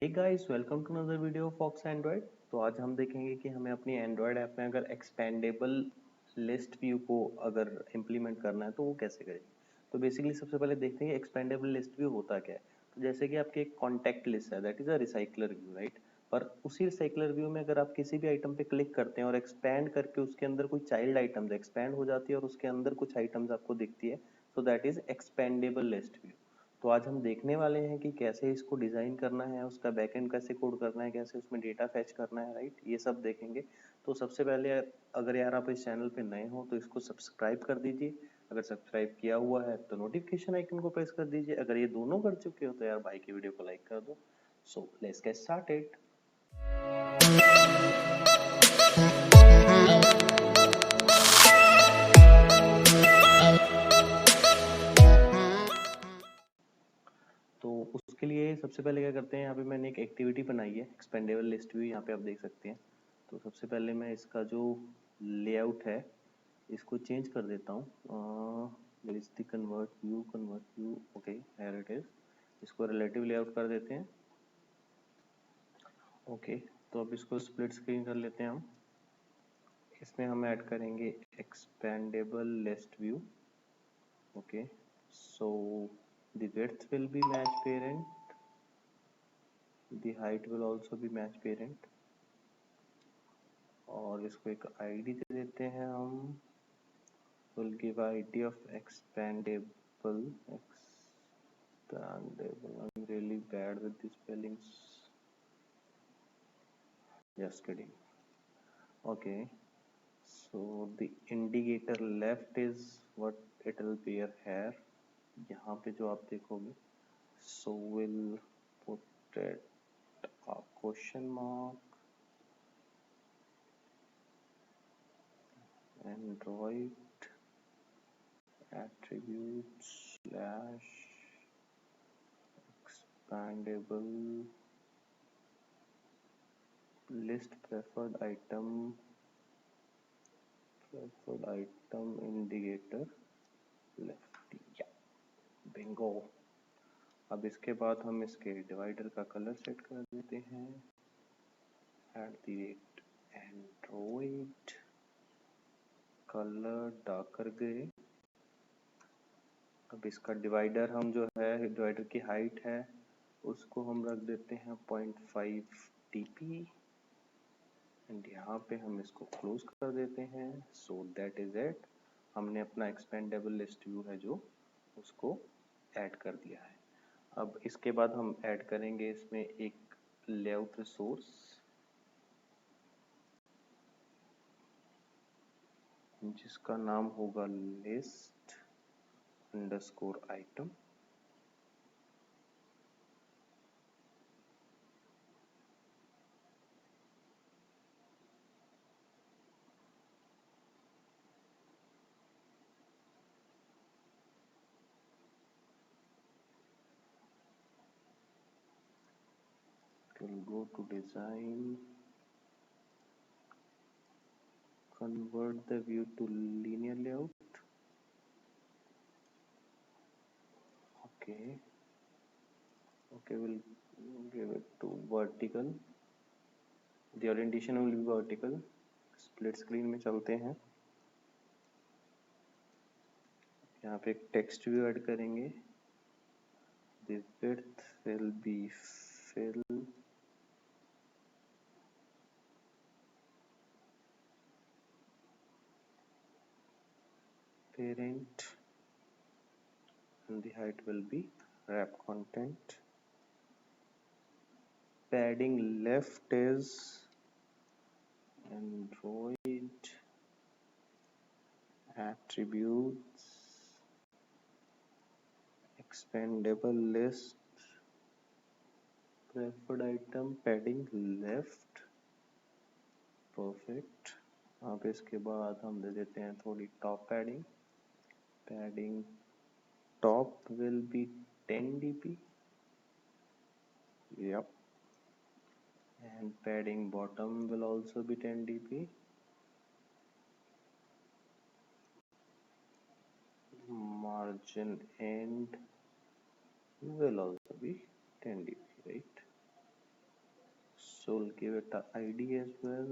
Hey guys, welcome to another video Fox Android. तो आज हम देखेंगे कि हमें अपनी एंड्रॉयड ऐप में अगर एक्सपेंडेबल लिस्ट व्यू को अगर इम्प्लीमेंट करना है तो वो कैसे करेंगे। तो बेसिकली सबसे पहले देखते हैं एक्सपेंडेबल लिस्ट व्यू होता क्या है। तो जैसे कि आपकी एक कॉन्टैक्ट लिस्ट है, that is a recycler view, right. पर उसी रिसाइकलर व्यू में अगर आप किसी भी आइटम पे क्लिक करते हैं और एक्सपैंड करके उसके अंदर कोई चाइल्ड आइटम्स एक्सपैंड हो जाती है और उसके अंदर कुछ आइटम्स आपको दिखती है, तो that is expandable list view. तो आज हम देखने वाले हैं कि कैसे इसको डिज़ाइन करना है, उसका बैकएंड कैसे कोड करना है, कैसे उसमें डेटा फैच करना है, राइट। ये सब देखेंगे। तो सबसे पहले अगर यार आप इस चैनल पे नए हो तो इसको सब्सक्राइब कर दीजिए। अगर सब्सक्राइब किया हुआ है तो नोटिफिकेशन आइकन को प्रेस कर दीजिए। अगर ये दोनों कर चुके हो तो यार भाई की वीडियो को लाइक कर दो। So let's get started. तो उसके लिए सबसे पहले क्या करते हैं, यहाँ पे मैंने एक एक्टिविटी बनाई है एक्सपेंडेबल लिस्ट व्यू, यहाँ पे आप देख सकते हैं। तो सबसे पहले मैं इसका जो लेआउट है इसको चेंज कर देता हूँ। Convert view, okay, here it is. इसको रिलेटिव लेआउट कर देते हैं। ओके, तो अब इसको स्प्लिट स्क्रीन कर लेते हैं हम। इसमें हम ऐड करेंगे expandable list view. Okay, so the width will be match parent, the height will also be match parent, और इसको एक आईडी दे देते हैं हम। will give ID of expandable. I'm really bad with the spellings. Just kidding. Okay. So the indicator left is what it will appear here. यहाँ पे जो आप देखोगे, so we'll put it a question mark, Android attributes slash expandable list preferred item indicator left, या Bingo. अब इसके बाद हम इसके डिवाइडर का कलर सेट कर देते हैं @Android कलर डार्कर ग्रे। अब इसका डिवाइडर हम जो है, डिवाइडर की हाइट है उसको हम रख देते हैं 0.5 dp, एंड यहाँ पे हम इसको क्लोज कर देते हैं। सो दैट इज इट, हमने अपना एक्सपेंडेबल लिस्ट व्यू है जो उसको ऐड कर दिया है। अब इसके बाद हम ऐड करेंगे इसमें एक लेआउट रिसोर्स जिसका नाम होगा list underscore item. We'll go to design, convert the view to linear layout. Okay, we'll give it to vertical. The orientation will be vertical. Split screen में चलते हैं। यहाँ पे एक टेक्स्ट व्यू ऐड करेंगे। The width will be fill, parent, and the height will be wrap content. Padding left is Android attributes expandable list preferred item, padding left, perfect। अब इसके बाद हम दे देते हैं थोड़ी top padding. Padding top will be 10 dp, yep, and padding bottom will also be 10 dp. Margin end will also be 10 dp, right? so we'll give it a id as well.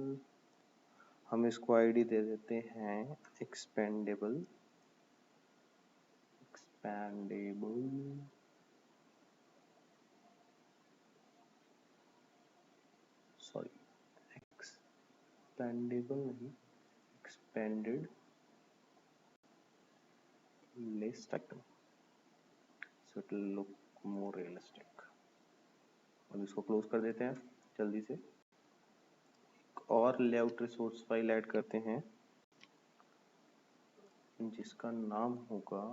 हम इसको id दे देते हैं expandable sorry expandable नहीं expanded list item, so it will look more realistic. अब इसको close कर देते हैं जल्दी से. और लेआउट रिसोर्स फाइल ऐड करते हैं जिसका नाम होगा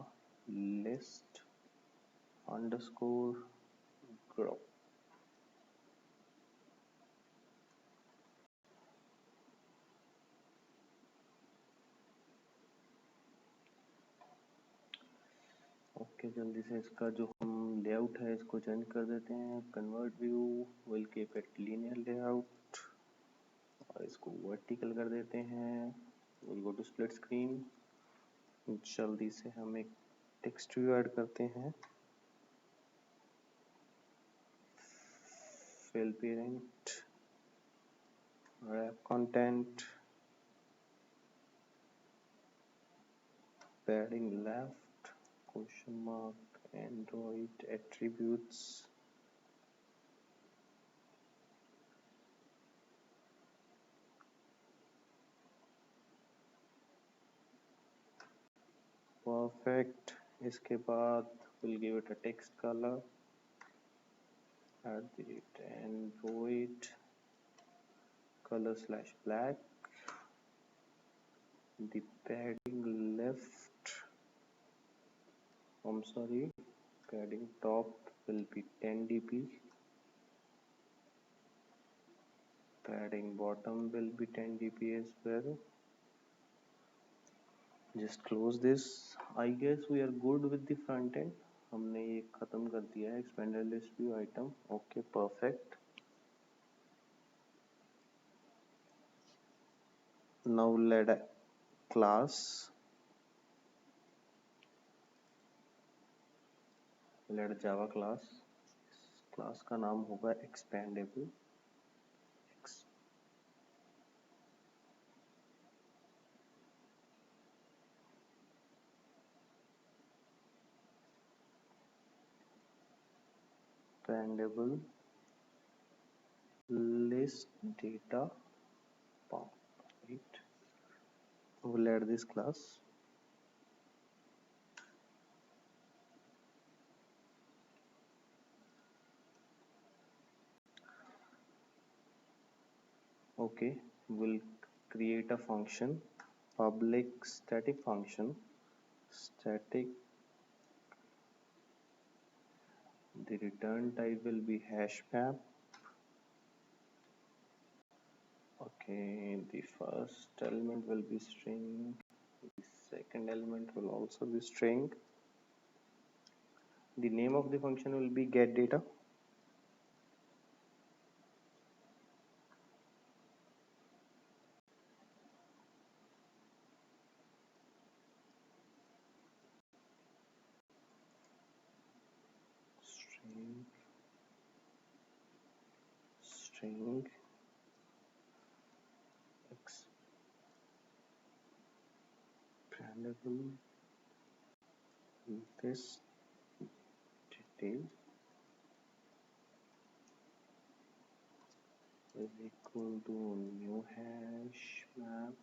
लिस्ट अंडरस्कोर ग्रुप. ओके जल्दी से इसका जो हम लेआउट है इसको चेंज कर देते हैं. Convert view will keep it linear layout और इसको वर्टिकल कर देते हैं. Will go to split screen. जल्दी से हम एक टेक्स्ट व्यू ऐड करते हैं. fill parent, wrap content, padding left, question mark, Android attributes, perfect. इसके बाद we'll give it a text color, add the Android color/black, the padding left, I'm sorry, padding top will be 10 dp, padding bottom will be 10 dp as well. Just close this. I guess we are good with the front end. हमने ये खत्म कर दिया है expanded list view item. Okay, perfect. Now let a class, let a Java class. Class का नाम होगा expandable. Expandable list data path, right? We'll add this class. Okay, we'll create a function, public static function, static, the return type will be hash map. Okay, the first element will be string, the second element will also be string. The name of the function will be get data. String expandable this detail is equal to new hash map.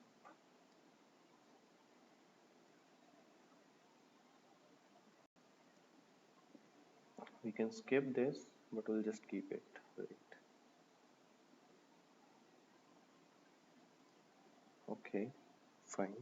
We can skip this, but we'll just keep it, right? Okay, fine.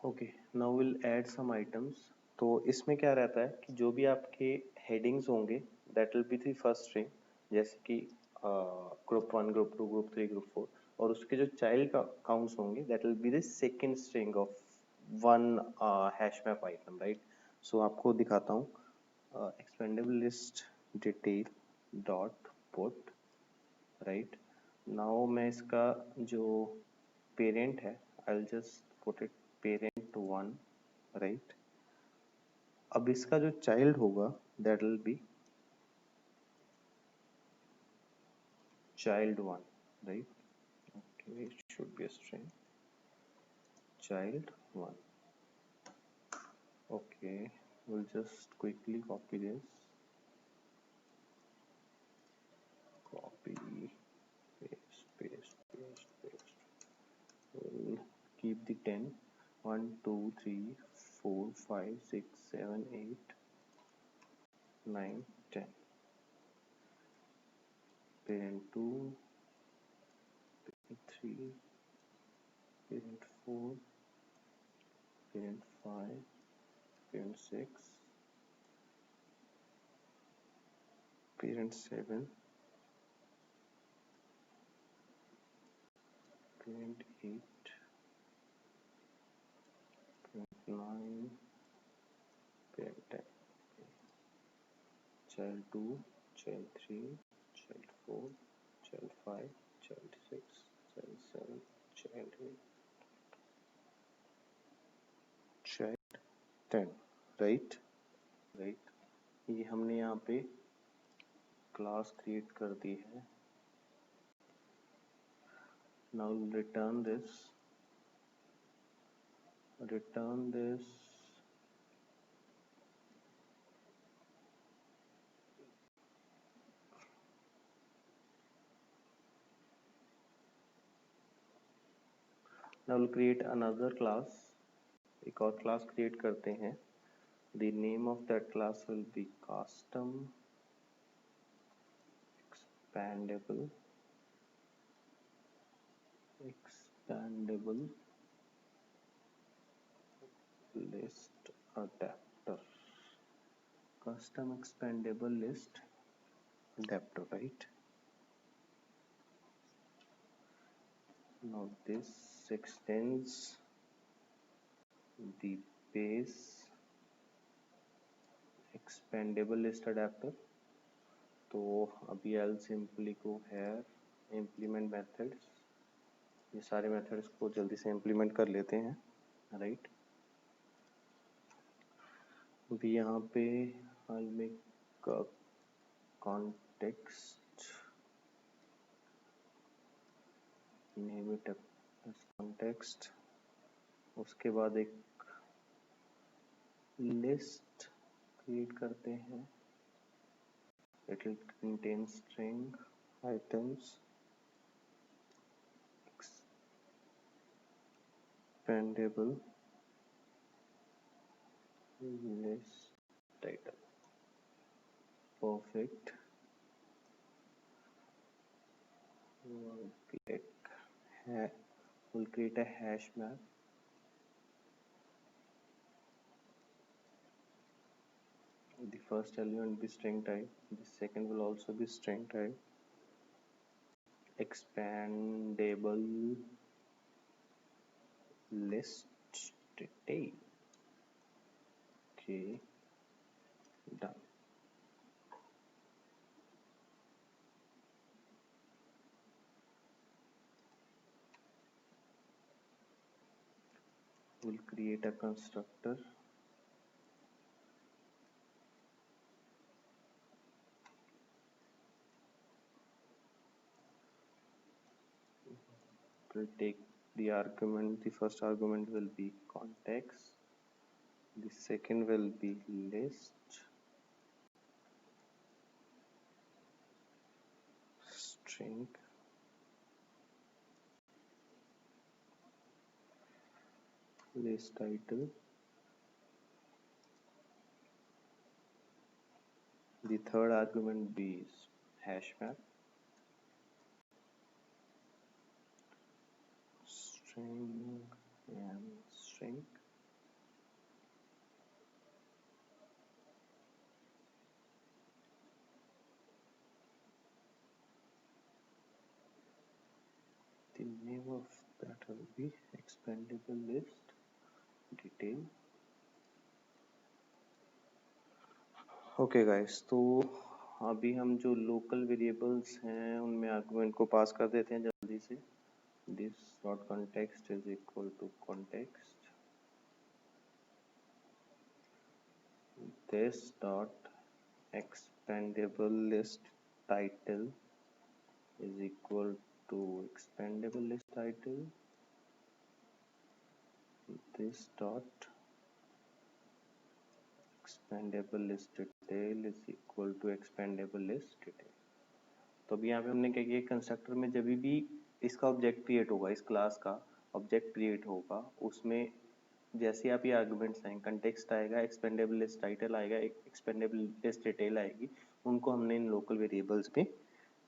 Okay, now we'll add some items. तो इसमें क्या रहता है कि जो भी आपके headings होंगे that will be the first string, जैसे कि group 1, group 2, group 3, group 4, और उसके जो child counts होंगे that will be the second string of one hash map item, right? So आपको दिखाता हूँ expandable list detail dot put right. Now मैं इसका जो पेरेंट है, I just put it parent one, right. अब इसका जो चाइल्ड होगा that will be child one, right? Okay, it should be a string child one. Okay, we'll just quickly copy this, copy, paste. We'll keep the 10, 1 2 3 4 5 6 7 8 9 10, parent 2, parent 3, parent 4, parent 5, parent 6, parent 7, parent 8, parent 9, parent 10, child 2, child 3, child 4, child 5, child 6, child 7, child 8, child 10, right? Right, ये हमने यहाँ पे class create कर दी है। Now return this, now will create another class, एक और class create करते हैं। The name of that class will be custom expandable list adapter, custom expandable list adapter, right? Now this extends the base expandable list adapter। तो अभी I'll simply go here, implement methods, ये सारे methods को जल्दी से implement कर लेते हैं, राइट। अभी यहाँ पे I'll make a context, name it as context, उसके बाद एक लिस्ट क्रिएट करते हैं, it will contain string items expandable list title, perfect, we'll create a hash map, the first element will be string type, the second will also be string type, expandable list detail, okay, done। We'll create a constructor, will take the argument, the first argument will be context, the second will be list string, list title, the third argument be hash map, string and string, the name of that will be expandable list detail। Okay guys, तो अभी हम जो local variables हैं उनमें argument को पास कर देते हैं जल्दी से। This dot context is equal to context, this dot expandable list title is equal to expandable list title, this dot expandable list detail is equal to expandable list detail। तो अभी यहाँ पे हमने क्या किया, कंस्ट्रक्टर में जब भी इसका ऑब्जेक्ट क्रिएट होगा, इस क्लास का ऑब्जेक्ट क्रिएट होगा, उसमें जैसे आप ये आर्गुमेंट्स आएंगे, कंटेक्स्ट आएगा, एक्सपेंडेबल लिस्ट टाइटल आएगा, एक्सपेंडेबल लिस्ट डिटेल आएगी, उनको हमने इन लोकल वेरिएबल्स में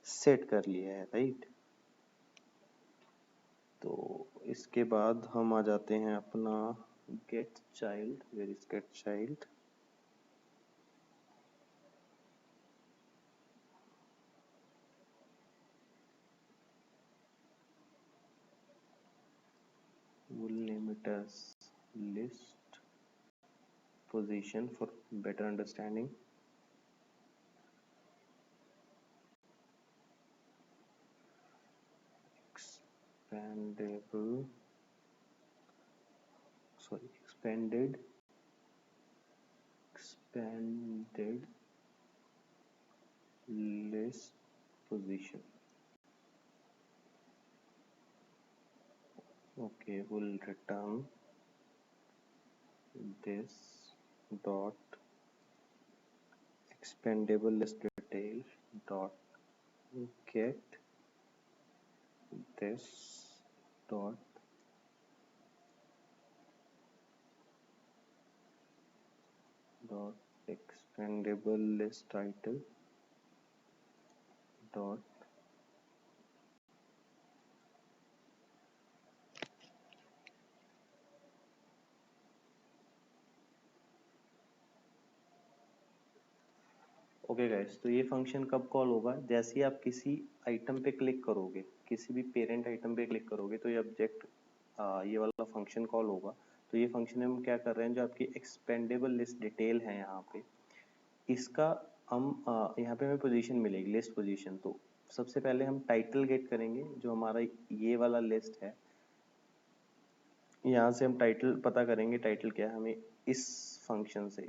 सेट कर लिया है, राइट। तो इसके बाद हम आ जाते हैं अपना get child, where is get child, we'll name it as list position for better understanding। expanded list position। Okay, we'll return this dot expandable list detail dot get this dot expandable list title dot okay guys. तो ये function कब call होगा, जैसे ही आप किसी item पे click करोगे, किसी भी पेरेंट आइटम पे क्लिक करोगे, तो ये ऑब्जेक्ट ये वाला फंक्शन कॉल होगा। तो ये फंक्शन हम क्या कर रहे हैं, जो आपकी एक्सपेंडेबल लिस्ट डिटेल है यहाँ पे, इसका हम यहाँ पे हमें पोजीशन मिलेगी, लिस्ट पोजीशन। तो सबसे पहले हम टाइटल गेट करेंगे, जो हमारा ये वाला लिस्ट है, यहाँ से हम टाइटल पता करेंगे। टाइटल क्या है, हमें इस फंक्शन से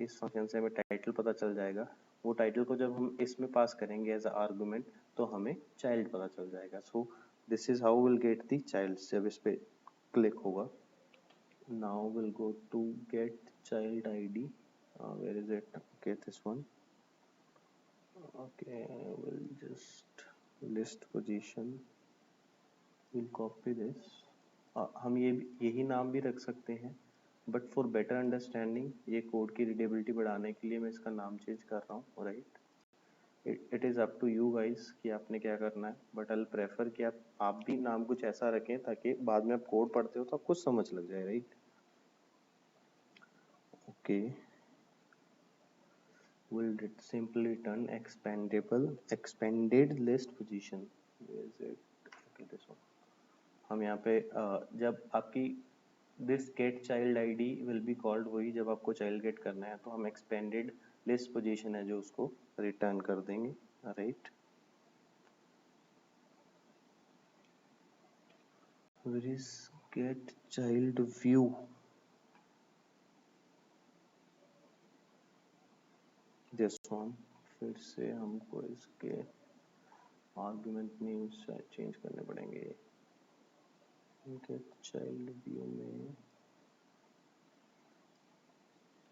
हमें टाइटल पता चल जाएगा। वो टाइटल को जब हम इसमें पास करेंगे एज आर्गुमेंट, तो हमें चाइल्ड पता चल जाएगा। So this is how will get the child. जब इस पे क्लिक होगा, now will go to get child ID, where is it, okay this one, okay will just list position, will copy this. हम यही नाम भी रख सकते हैं, बट फॉर बेटर अंडरस्टैंडिंग, ये कोड की रीडेबिलिटी बढ़ाने के लिए मैं इसका नाम चेंज कर रहा हूँ, right. It is up to you guys कि आपने क्या करना है, बट आई प्रेफर कि आप भी नाम कुछ ऐसा रखें ताकि बाद में आप कोड पढ़ते हो तो आपको समझ लग जाए, right. Okay, will simply return expanded list position, where is it, okay this one। हम यहाँ पे जब आपकी this get child ID will be called, वही जब आपको चाइल्ड गेट करना है, तो हम एक्सपेंडेड लिस्ट पोजीशन है जो उसको रिटर्न कर देंगे, right. Where is get child view, this one. फिर से हमको इसके आर्गुमेंट नेम्स चेंज करने पड़ेंगे। गेट चाइल्ड व्यू में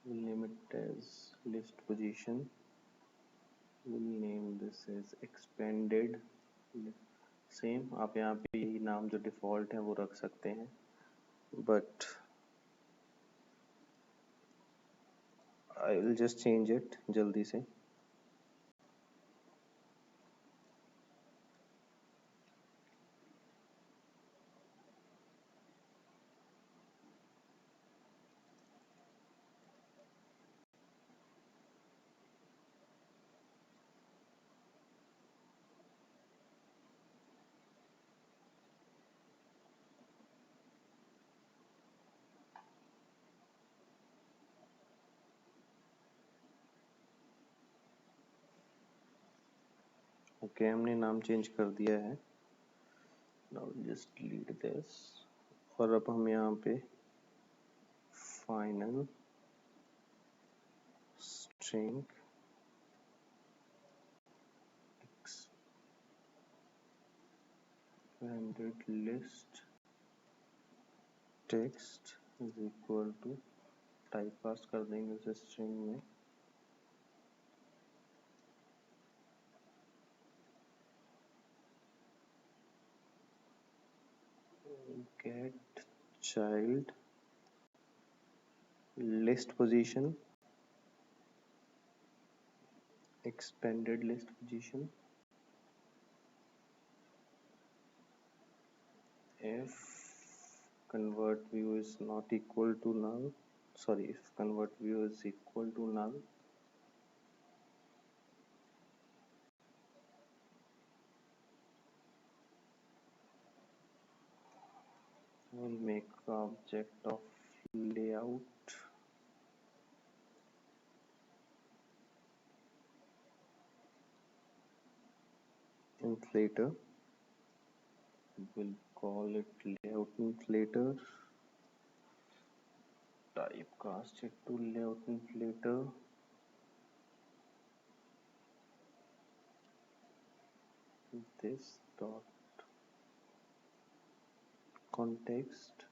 we'll name it as list position, we'll name this as expanded। Same आप यहाँ पे यही नाम जो डिफॉल्ट है वो रख सकते हैं, but I will just change it जल्दी से। ओके, हमने नाम चेंज कर दिया है। Now just delete this. और अब हम यहाँ पे final string expanded list text is equal to type pass कर देंगे उस स्ट्रिंग में get child list position expanded list position if convert view is not equal to null, sorry, if convert view is equal to null, we'll make object of layout inflator. We'll call it layout inflator, typecast it to layout inflator. This dot context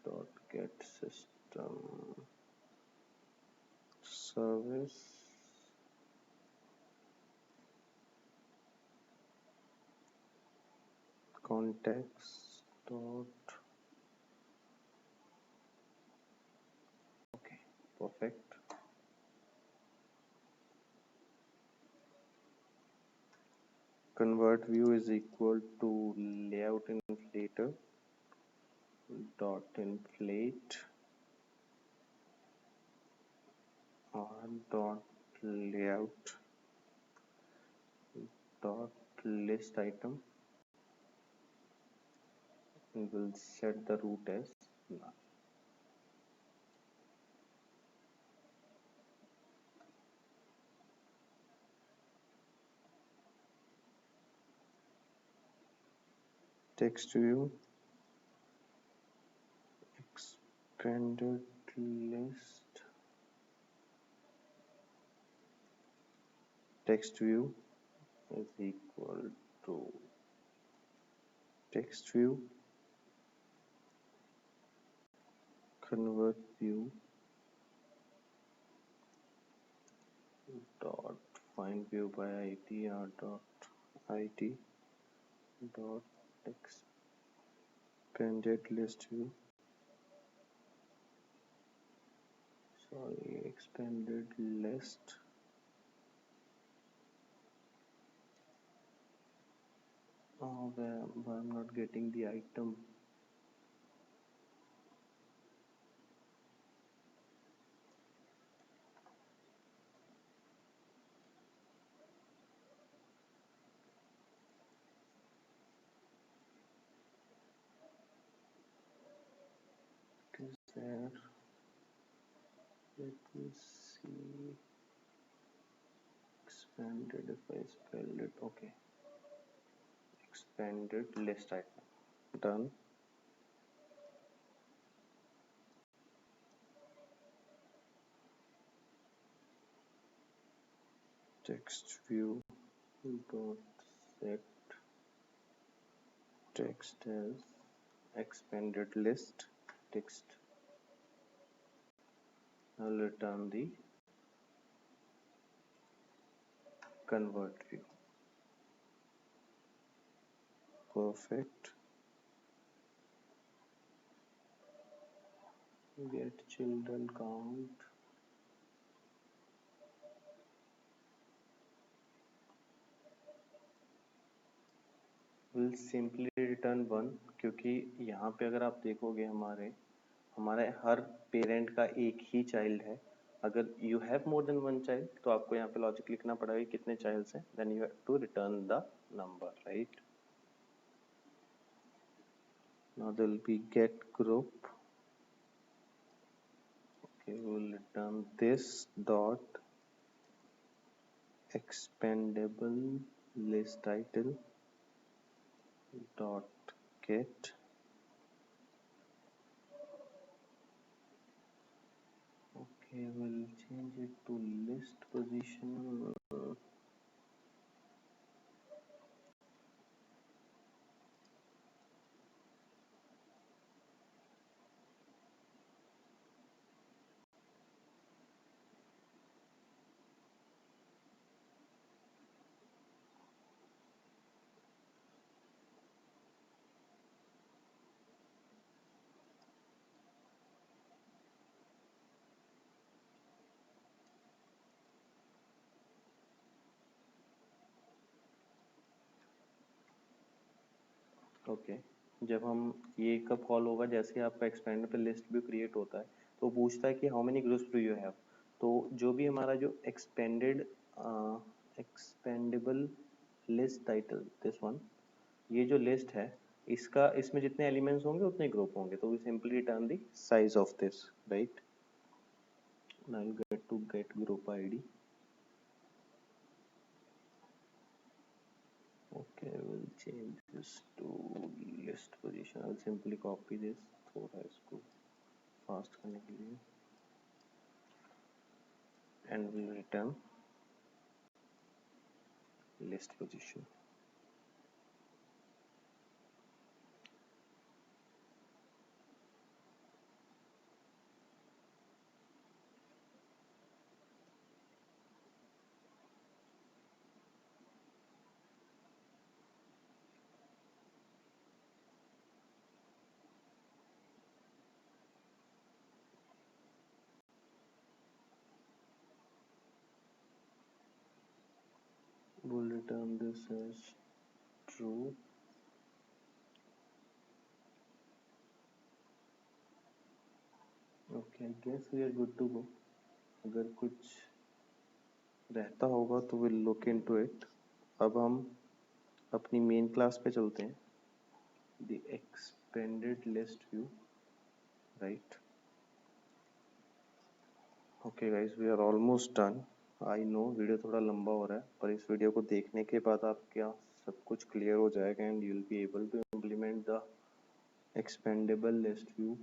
dot get system service context dot, okay, perfect. Convert view is equal to layout inflator dot inflate or dot layout dot list item, and we'll set the root as null. Text view expanded list text view is equal to text view convert view dot find view by id or dot id dot expanded list view, sorry, expanded list where I'm not getting the item. Is there, let me see, expanded, if I spell it, okay, expanded list item, done. Text view dot set text as expanded list text. I'll return the convert view. Perfect. Get children count. Will simply return 1, क्योंकि यहाँ पे अगर आप देखोगे हमारे हर parent का एक ही child है। अगर you have more than one child तो आपको यहाँ पे लॉजिक लिखना पड़ेगा कितने चाइल्ड्स हैं, then you have to return the number, right. Now there will be get group, okay, we will return this dot expandable list title dot get. Okay, we'll change it to list position. Okay जब हम ये कब call होगा, जैसे आपका expand पे list भी create होता है तो पूछता है कि how many groups do you have. तो जो भी हमारा जो expandable list title this one, ये जो लिस्ट है इसका, इसमें जितने एलिमेंट्स होंगे उतने ग्रुप होंगे, तो we simply return the size of this, right. Now I get to get group ID. Okay, I will change this to list position. I will simply copy this थोड़ा इसको फास्ट करने के लिए, and will return list position. Will return this as true. Okay, I guess we are good to go. अगर कुछ रहता होगा तो we'll look into it. अब हम अपनी मेन क्लास पे चलते हैं, the expanded list view, right? Okay guys, we are almost done. I know video थोड़ा लंबा हो रहा है, पर इस वीडियो को देखने के बाद आप क्या सब कुछ क्लियर हो जाएगा and you will be able to implement the expandable list view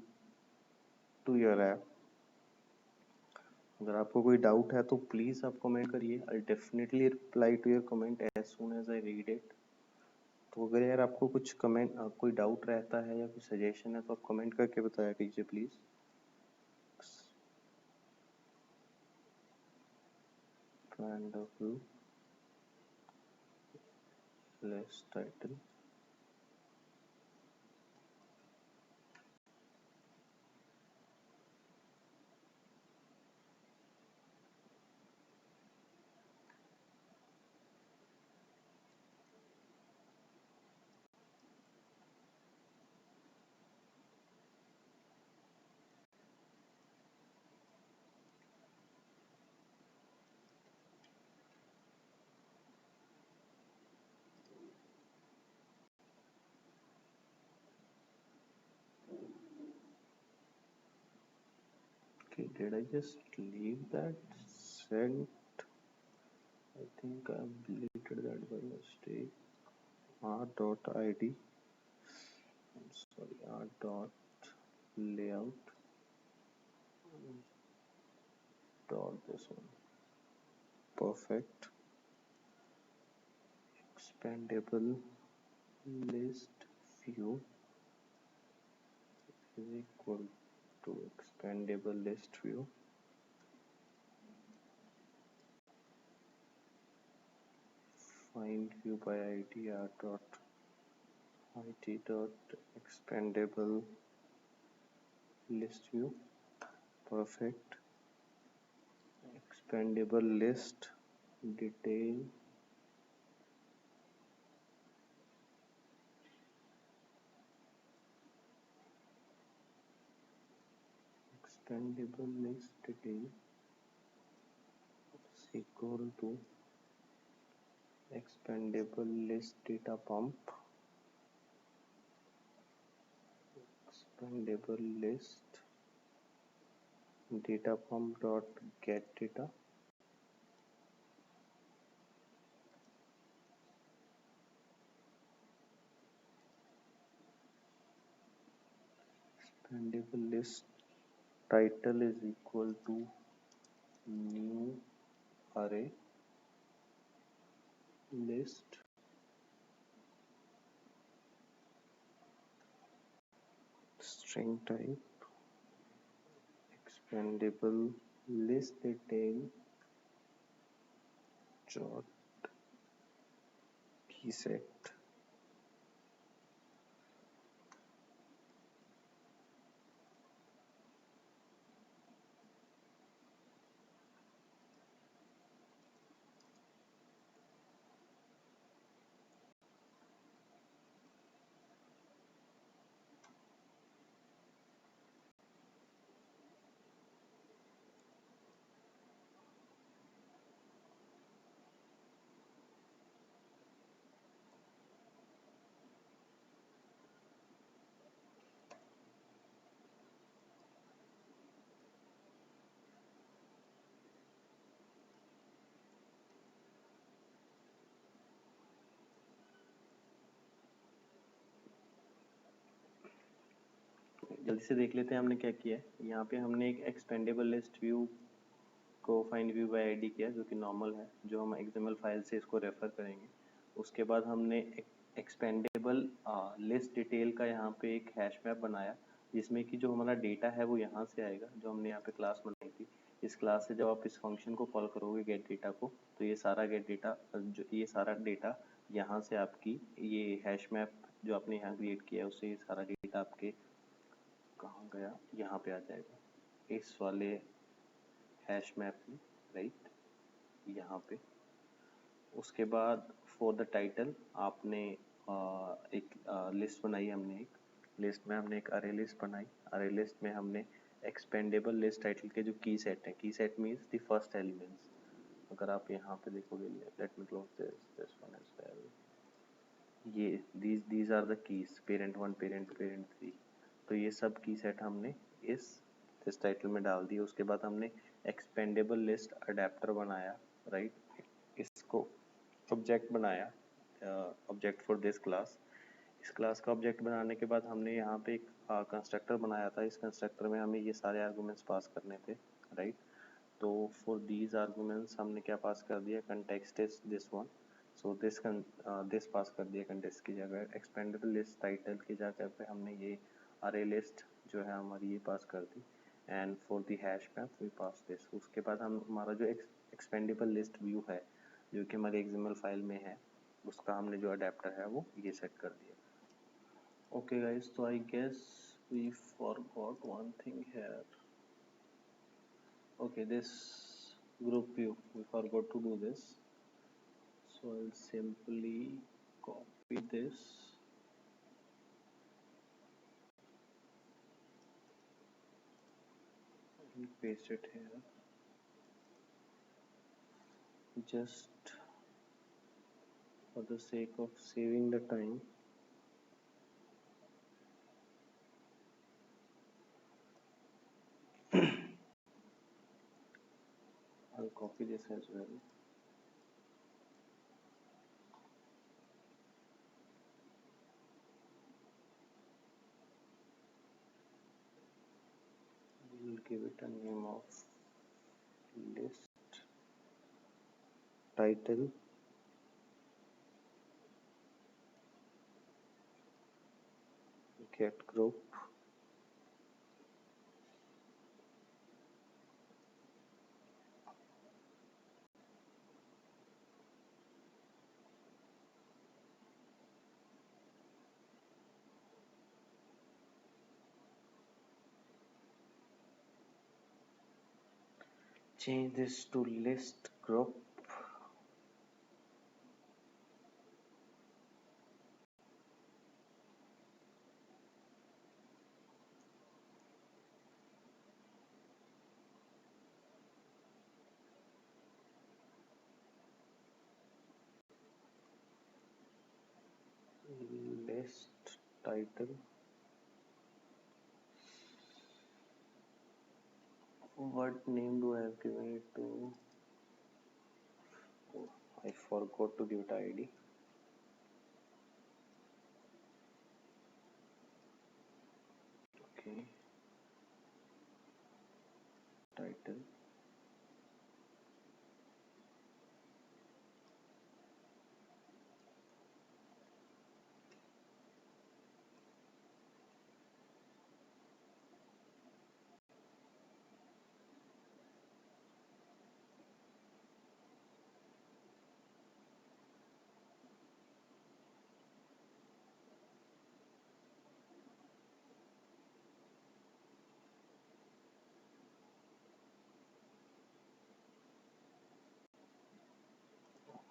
to your app. अगर आपको कोई डाउट है तो प्लीज़ आप कमेंट करिए. I definitely reply to your comment as soon as I read it. तो अगर यार आपको कुछ कमेंट, कोई डाउट रहता है या कोई सजेशन है तो आप कमेंट करके बताया कीजिए please. Expandable list title. Okay, did I just leave that sent? I think I deleted that by mistake. R dot id. I'm sorry, R dot layout dot this one. Perfect. Expandable list view is equal to expandable list view. Find view by id R dot id dot expandable list view. Perfect. Expandable list detail expandable list detail is equal to expandable list data pump. Expandable list data pump dot get data. expandable list title is equal to new array list string type expandable list detail dot key set. जल्दी से देख लेते हैं हमने क्या किया है। यहाँ पे हमने एक एक्सपेंडेबल लिस्ट व्यू को फाइंड व्यू बाय आईडी किया जो कि नॉर्मल है, जो हम एक्सएमएल फाइल से इसको रेफर करेंगे। उसके बाद हमने एक्सपेंडेबल लिस्ट डिटेल का यहाँ पे एक हैश मैप बनाया जिसमें कि जो हमारा डेटा है वो यहाँ से आएगा, जो हमने यहाँ पे क्लास बनाई थी। इस क्लास से जब आप इस फंक्शन को कॉल करोगे गेट डेटा को, तो ये सारा गेट डेटा जो ये सारा डेटा यहाँ से आपकी ये हैश मैप जो आपने यहाँ क्रिएट किया है उससे ये सारा डेटा आपके कहाँ गया, यहाँ पे आ जाएगा इस वाले हैश मैप में, राइट, यहाँ पे। उसके बाद फॉर द टाइटल आपने एक लिस्ट बनाई, हमने एक लिस्ट में हमने एक अरे लिस्ट बनाई। अरे लिस्ट में हमने एक्सपेंडेबल लिस्ट टाइटल के जो की सेट है, key set means the first elements. अगर आप यहाँ पे देखोगे, let me close this one as well, ये these are the keys, parent 1 parent 2 parent 3। तो ये सब की सेट हमने इस टाइटल में डाल दी। उसके बाद हमने एक्सपेंडेबल लिस्ट अडेप्टर बनाया, राइट, इसको ऑब्जेक्ट बनाया, ऑब्जेक्ट फॉर दिस क्लास। इस क्लास का ऑब्जेक्ट बनाने के बाद हमने यहाँ पे एक कंस्ट्रक्टर बनाया था। इस कंस्ट्रक्टर में हमें ये सारे आर्गुमेंट्स पास करने थे, राइट। तो फॉर दीज आर्गुमेंट्स हमने क्या पास कर दिया, context is this one, so this pass कर दिया कंटेक्स्ट की जगह। एक्सपेंडेबल लिस्ट टाइटल की जगह पे हमने ये अरे लिस्ट जो है हमारी ये पास कर दी, and for the hash map we pass this. उसके बाद हम हमारा जो एक्सपेंडेबल लिस्ट व्यू है जो कि हमारी एक्सएमएल फाइल में है, उसका हमने जो अडेप्टर है वो ये सेट कर दिया। ओके गाइस, तो I guess we forgot one thing here. Okay, this group view, we forgot to do this, so I'll simply copy this and paste it here, just for the sake of saving the time. I'll copy this as well. We'll give it a name of list title get group change this to list group list title. What name do I have given it to? Oh, I forgot to give it ID. Okay. title,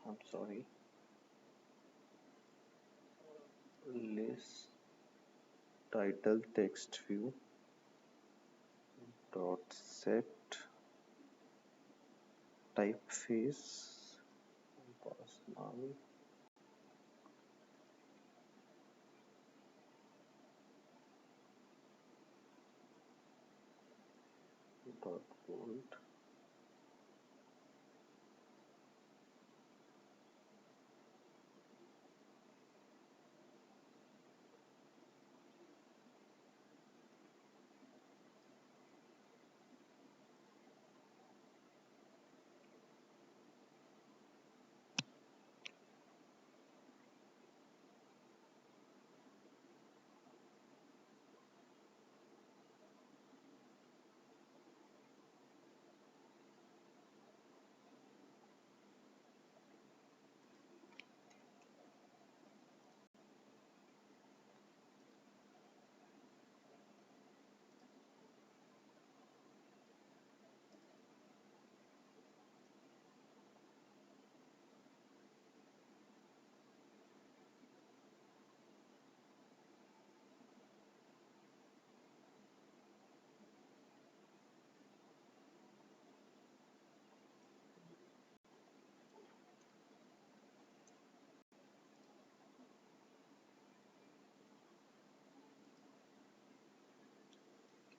I'm sorry, list title text view dot set typeface personal dot bold.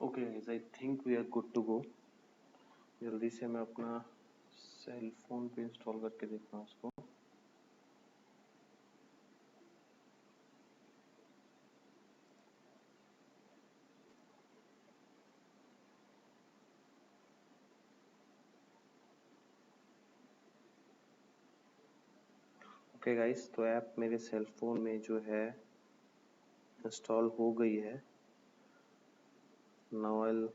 Okay guys, I think we are good to go. जल्दी से मैं अपना cell phone पे install करके देखता हूँ उसको। Okay guys, तो ऐप मेरे सेल फोन में जो है इंस्टॉल हो गई है। Now I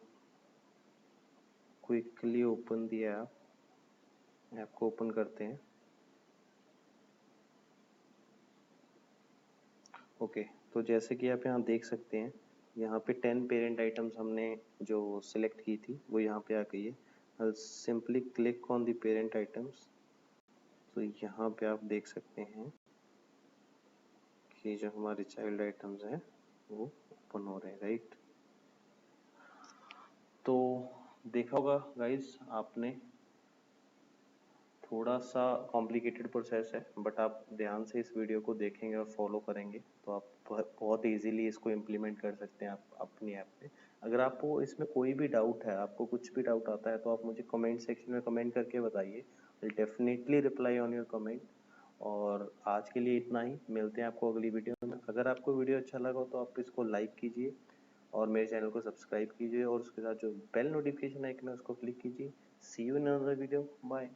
quickly open the app को ओपन करते हैं। ओके, तो जैसे कि आप यहाँ देख सकते हैं, यहाँ पे 10 पेरेंट आइटम्स हमने जो सिलेक्ट की थी वो यहाँ पे आ गई है। Simply click on the parent items. तो यहाँ पे आप देख सकते हैं कि जो हमारे चाइल्ड आइटम्स हैं वो ओपन हो रहे हैं, राइट। तो देखा होगा गाइस आपने, थोड़ा सा कॉम्प्लिकेटेड प्रोसेस है, बट आप ध्यान से इस वीडियो को देखेंगे और फॉलो करेंगे तो आप बहुत इजीली इसको इम्प्लीमेंट कर सकते हैं आप अपनी ऐप पे। अगर आपको इसमें कोई भी डाउट है, आपको कुछ भी डाउट आता है, तो आप मुझे कमेंट सेक्शन में कमेंट करके बताइए। Will definitely reply on your comment. और आज के लिए इतना ही, मिलते हैं आपको अगली वीडियो में। अगर आपको वीडियो अच्छा लगा हो तो आप इसको लाइक कीजिए और मेरे चैनल को सब्सक्राइब कीजिए, और उसके साथ जो बेल नोटिफिकेशन आइकन है उसको क्लिक कीजिए। See you in another video, bye.